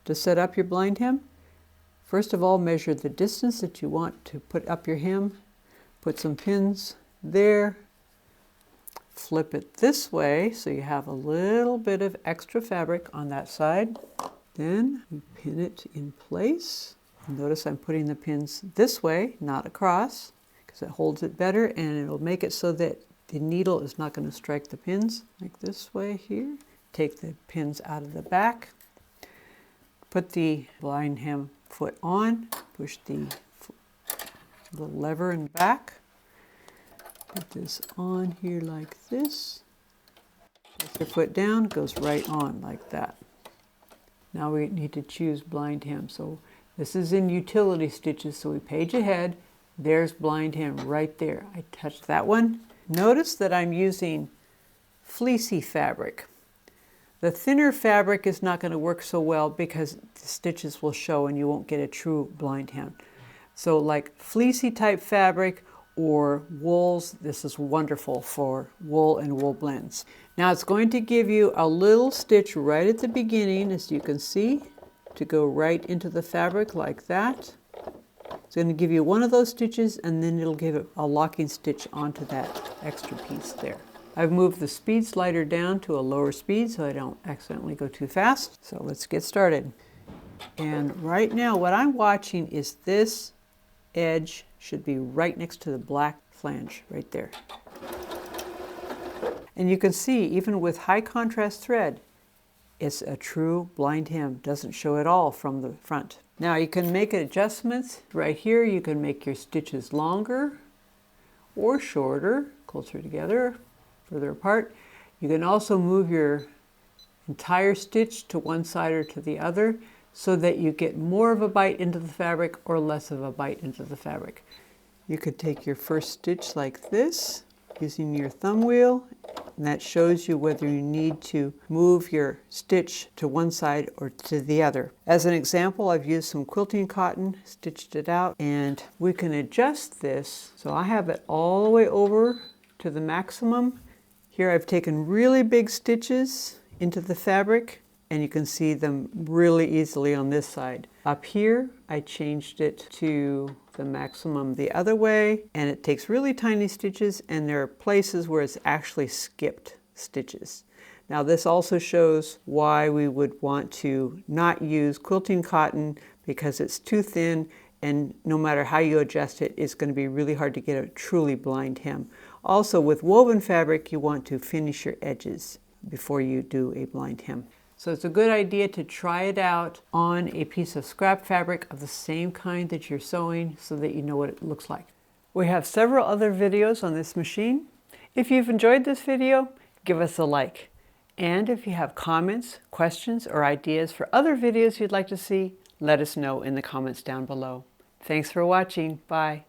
To set up your blind hem, first of all, measure the distance that you want to put up your hem. Put some pins there. Flip it this way so you have a little bit of extra fabric on that side. Then you pin it in place. Notice I'm putting the pins this way, not across, because it holds it better and it'll make it so that the needle is not going to strike the pins, like this way here. Take the pins out of the back. Put the blind hem foot on. Push the lever in the back. Put this on here like this. Press your foot down, it goes right on like that. Now we need to choose blind hem. So this is in utility stitches, so we page ahead. There's blind hem right there. I touched that one. Notice that I'm using fleecy fabric. The thinner fabric is not going to work so well because the stitches will show and you won't get a true blind hem. So like fleecy type fabric or wools, this is wonderful for wool and wool blends. Now it's going to give you a little stitch right at the beginning, as you can see, to go right into the fabric like that. It's going to give you one of those stitches and then it'll give it a locking stitch onto that extra piece there. I've moved the speed slider down to a lower speed so I don't accidentally go too fast. So let's get started. And right now what I'm watching is this edge should be right next to the black flange right there. And you can see even with high contrast thread, it's a true blind hem. Doesn't show at all from the front. Now you can make adjustments. Right here you can make your stitches longer or shorter, closer together, further apart. You can also move your entire stitch to one side or to the other so that you get more of a bite into the fabric or less of a bite into the fabric. You could take your first stitch like this using your thumb wheel, and that shows you whether you need to move your stitch to one side or to the other. As an example, I've used some quilting cotton, stitched it out, and we can adjust this. So I have it all the way over to the maximum. Here I've taken really big stitches into the fabric, and you can see them really easily on this side. Up here, I changed it to the maximum the other way, and it takes really tiny stitches, and there are places where it's actually skipped stitches. Now this also shows why we would want to not use quilting cotton, because it's too thin, and no matter how you adjust it, it's going to be really hard to get a truly blind hem. Also with woven fabric, you want to finish your edges before you do a blind hem. So it's a good idea to try it out on a piece of scrap fabric of the same kind that you're sewing so that you know what it looks like. We have several other videos on this machine. If you've enjoyed this video, give us a like. And if you have comments, questions, or ideas for other videos you'd like to see, let us know in the comments down below. Thanks for watching. Bye.